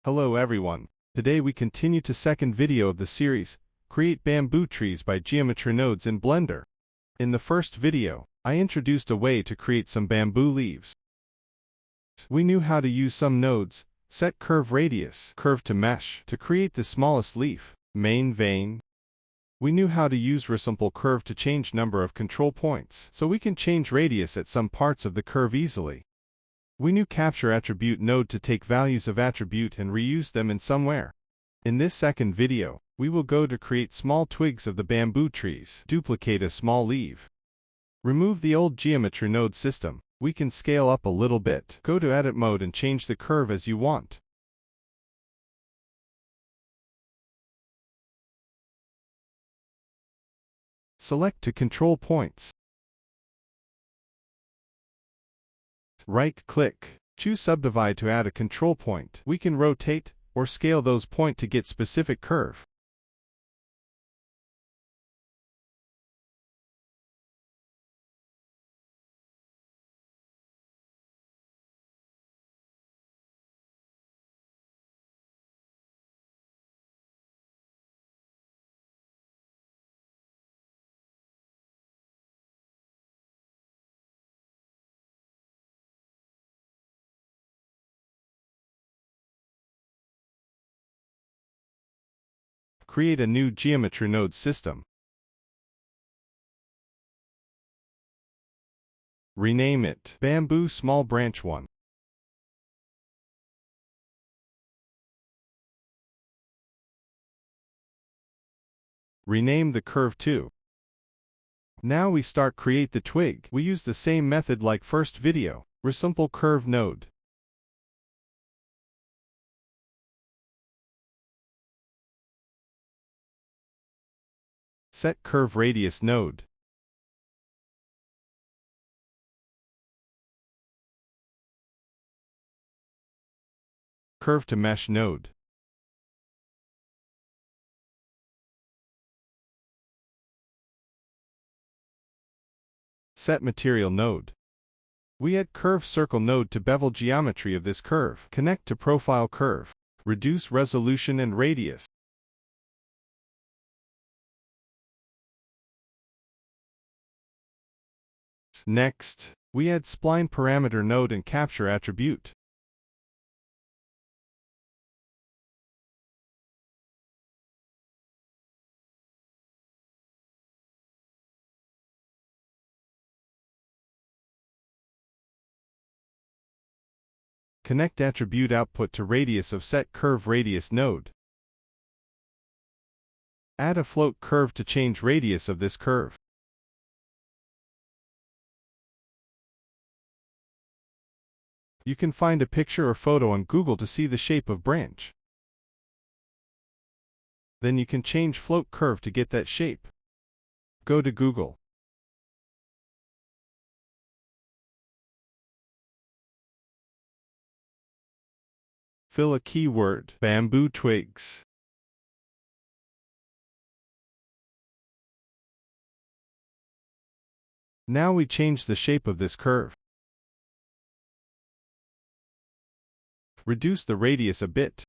Hello everyone. Today we continue to second video of the series, Create Bamboo Trees by Geometry Nodes in Blender. In the first video, I introduced a way to create some bamboo leaves. We knew how to use some nodes, set curve radius, curve to mesh, to create the smallest leaf, main vein. We knew how to use resample curve to change number of control points, so we can change radius at some parts of the curve easily. We knew capture attribute node to take values of attribute and reuse them in somewhere. In this second video, we will go to create small twigs of the bamboo trees, duplicate a small leaf. Remove the old geometry node system. We can scale up a little bit. Go to edit mode and change the curve as you want. Select to control points. Right-click, choose Subdivide to add a control point. We can rotate or scale those points to get specific curve. Create a new geometry node system. Rename it Bamboo Small Branch 1. Rename the curve 2. Now we start create the twig. We use the same method like first video, resample curve node. Set curve radius node. Curve to mesh node. Set material node. We add curve circle node to bevel geometry of this curve. Connect to profile curve. Reduce resolution and radius. Next, we add spline parameter node and capture attribute. Connect attribute output to radius of set curve radius node. Add a float curve to change radius of this curve. You can find a picture or photo on Google to see the shape of branch. Then you can change float curve to get that shape. Go to Google. Fill a keyword, bamboo twigs. Now we change the shape of this curve. Reduce the radius a bit.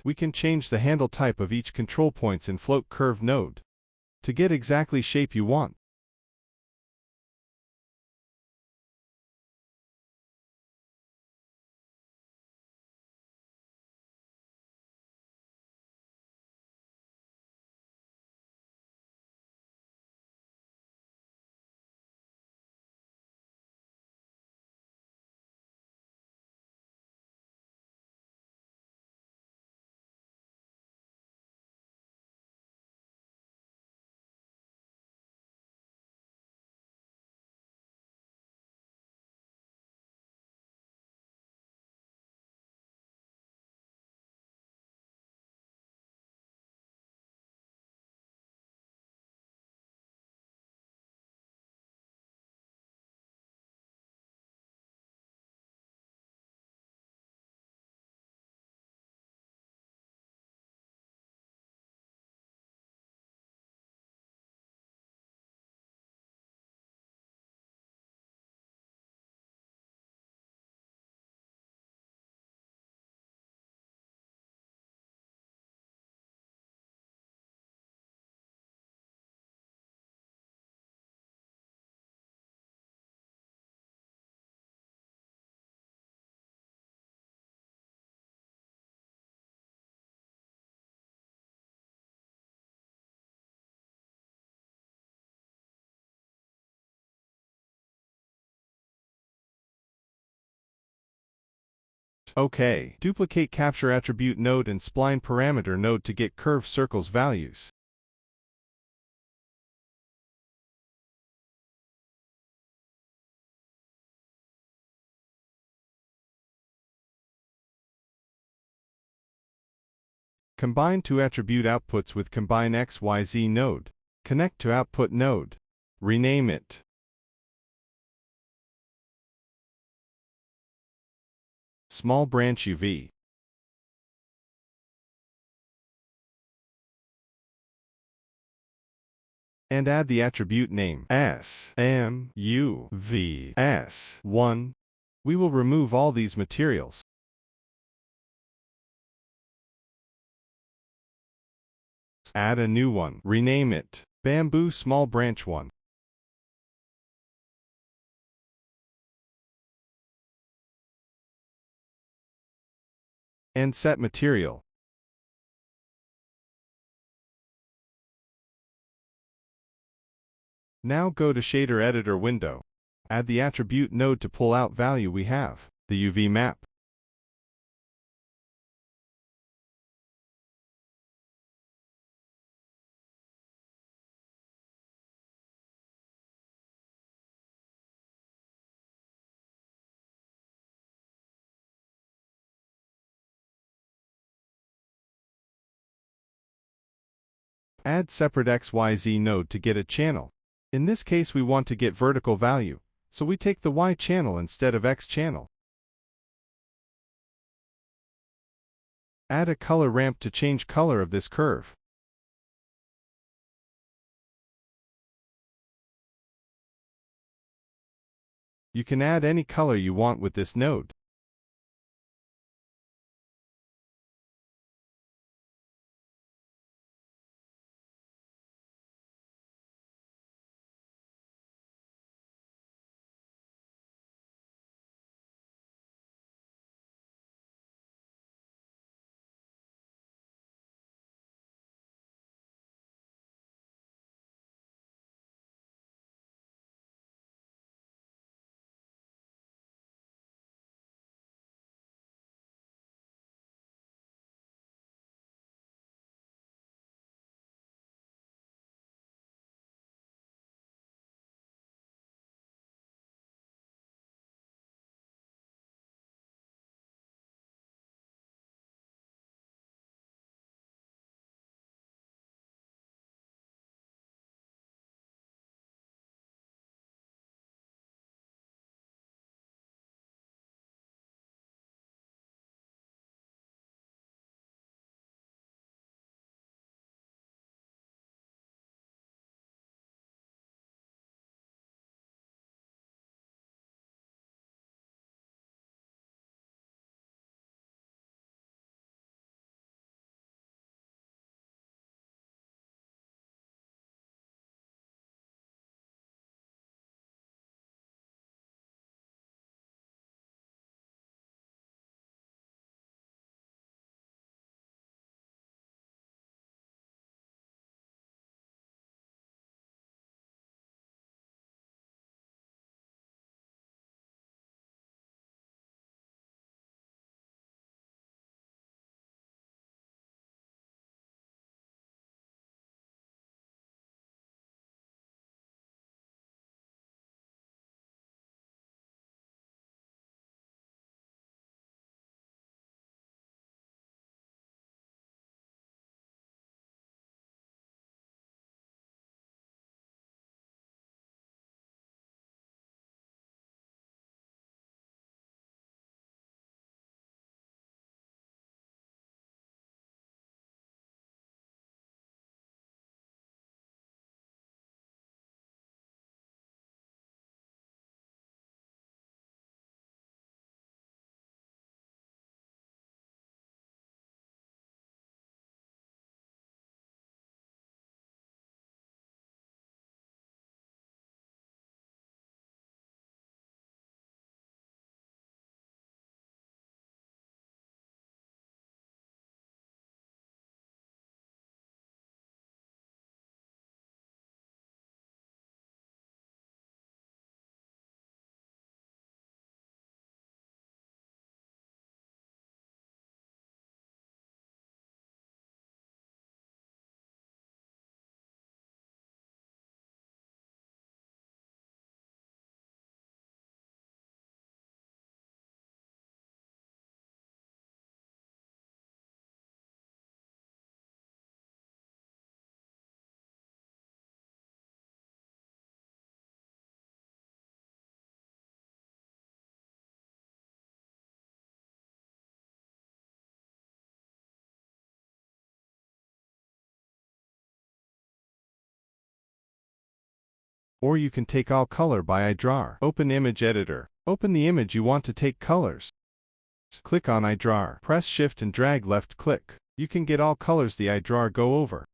We can change the handle type of each control points in float curve node to get exactly shape you want. OK. Duplicate capture attribute node and spline parameter node to get curved circles values. Combine two attribute outputs with combine XYZ node. Connect to output node. Rename it. Small branch UV. And add the attribute name SMUVS1. We will remove all these materials. Add a new one. Rename it Bamboo Small Branch 1. And set material. Now go to Shader Editor window. Add the attribute node to pull out value we have, the UV map. Add separate XYZ node to get a channel. In this case we want to get vertical value, so we take the Y channel instead of X channel. Add a color ramp to change color of this curve. You can add any color you want with this node. Or you can take all color by iDrawer. Open Image Editor. Open the image you want to take colors. Click on iDrawer. Press Shift and drag left click. You can get all colors the iDrawer go over.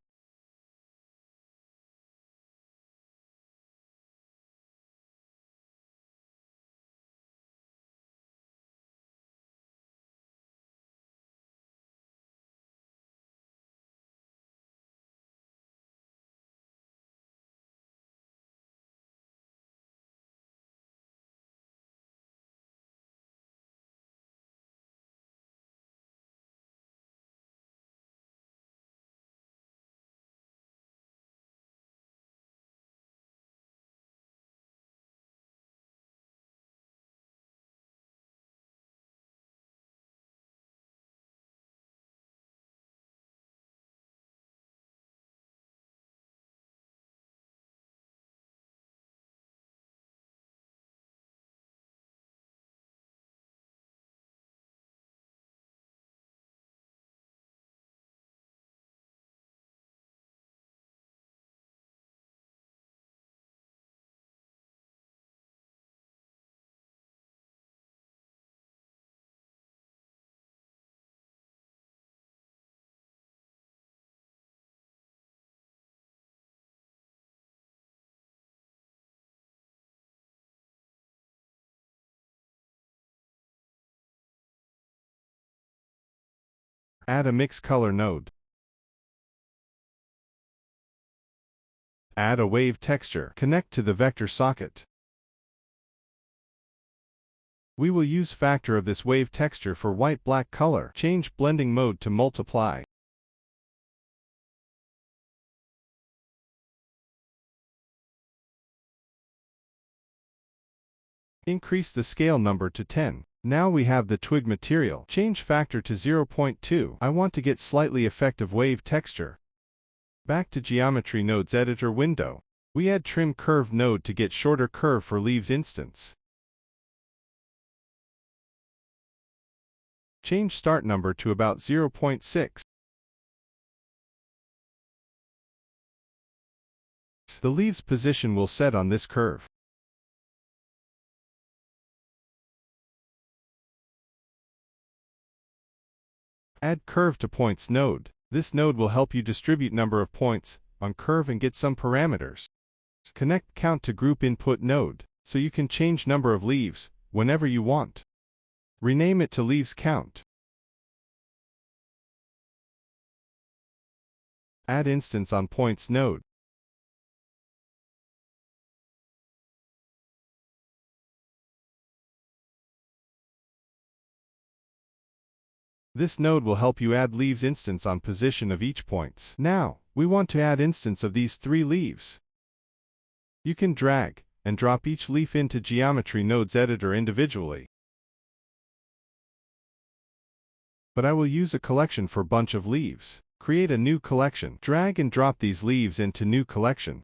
Add a mix color node. Add a wave texture. Connect to the vector socket. We will use factor of this wave texture for white-black color. Change blending mode to multiply. Increase the scale number to 10. Now we have the twig material. Change factor to 0.2. I want to get slightly effective wave texture. Back to Geometry Nodes Editor window. We add Trim Curve node to get shorter curve for leaves instance. Change start number to about 0.6. The leaves position will set on this curve. Add Curve to Points node. This node will help you distribute number of points on curve and get some parameters. Connect Count to Group Input node, so you can change number of leaves whenever you want. Rename it to Leaves Count. Add Instance on Points node. This node will help you add leaves instance on position of each points. Now, we want to add instance of these 3 leaves. You can drag and drop each leaf into Geometry Nodes Editor individually. But I will use a collection for bunch of leaves. Create a new collection. Drag and drop these leaves into new collection.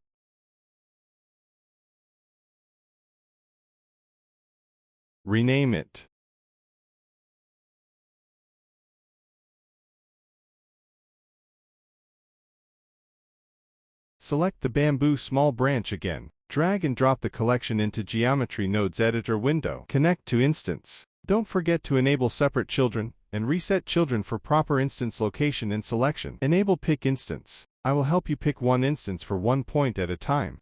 Rename it. Select the bamboo small branch again. Drag and drop the collection into Geometry Nodes Editor window. Connect to Instance. Don't forget to enable Separate Children and reset children for proper instance location and selection. Enable Pick Instance. I will help you pick one instance for one point at a time.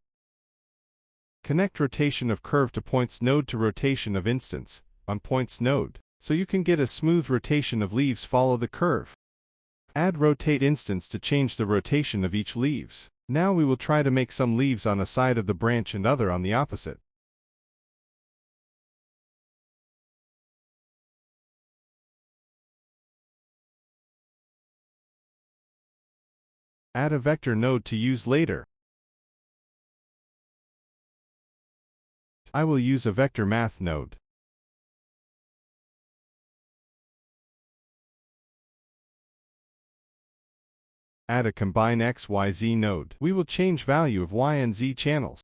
Connect Rotation of Curve to Points node to Rotation of Instance on Points node, so you can get a smooth rotation of leaves follow the curve. Add Rotate Instance to change the rotation of each leaves. Now we will try to make some leaves on a side of the branch and other on the opposite. Add a vector node to use later. I will use a vector math node. Add a combine XYZ node. We will change value of Y and Z channels.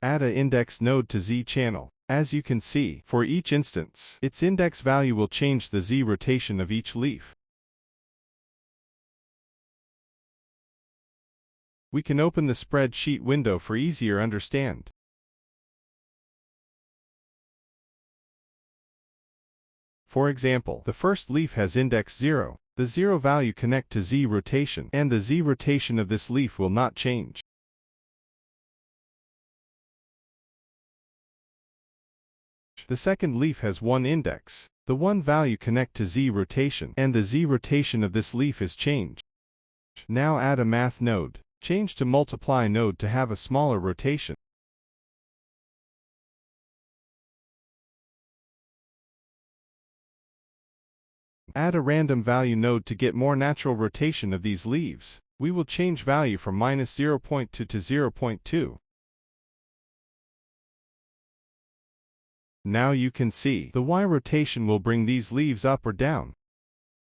Add a index node to Z channel. As you can see, for each instance, its index value will change the Z rotation of each leaf. We can open the spreadsheet window for easier understand. For example, the first leaf has index 0. The 0 value connect to Z rotation, and the Z rotation of this leaf will not change. The second leaf has 1 index. The 1 value connect to Z rotation, and the Z rotation of this leaf is changed. Now add a math node. Change to multiply node to have a smaller rotation. Add a random value node to get more natural rotation of these leaves. We will change value from -0.2 to 0.2. Now you can see the Y rotation will bring these leaves up or down.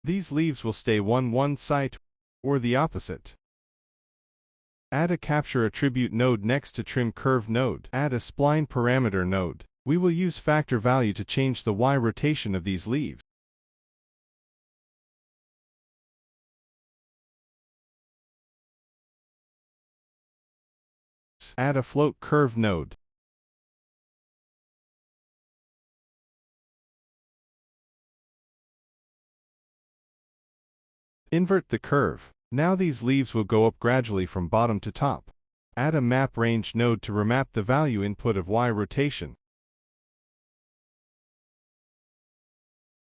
These leaves will stay one side or the opposite. Add a capture attribute node next to trim curve node. Add a spline parameter node. We will use factor value to change the Y rotation of these leaves. Add a float curve node. Invert the curve. Now these leaves will go up gradually from bottom to top. Add a map range node to remap the value input of Y rotation.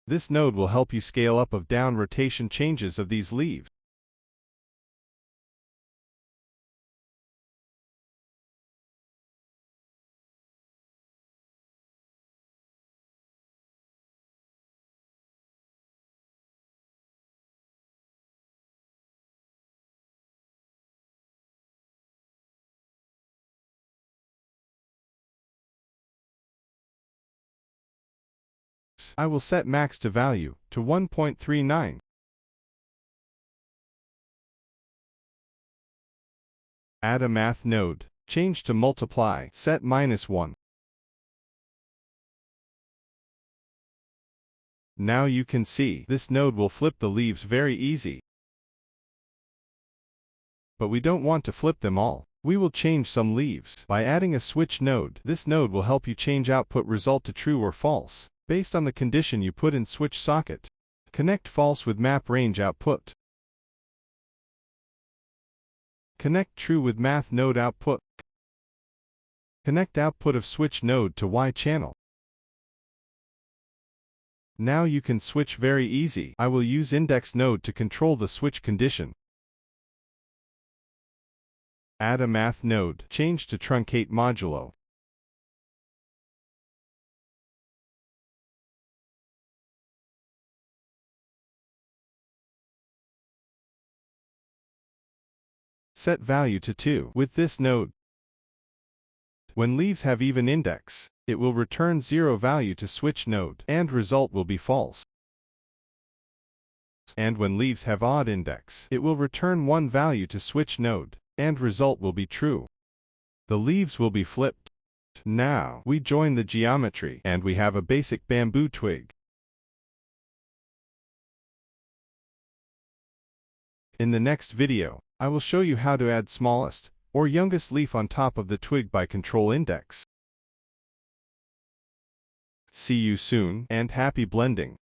This node will help you scale up of down rotation changes of these leaves. I will set max to value to 1.39. Add a math node. Change to multiply. Set -1. Now you can see this node will flip the leaves very easy. But we don't want to flip them all. We will change some leaves by adding a switch node. This node will help you change output result to true or false based on the condition you put in switch socket. Connect false with map range output. Connect true with math node output. Connect output of switch node to Y channel. Now you can switch very easy. I will use index node to control the switch condition. Add a math node. Change to truncate modulo. Set value to 2. With this node, when leaves have even index, it will return 0 value to switch node, and result will be false. And when leaves have odd index, it will return 1 value to switch node, and result will be true. The leaves will be flipped. Now, we join the geometry, and we have a basic bamboo twig. In the next video, I will show you how to add smallest or youngest leaf on top of the twig by control index. See you soon, and happy blending!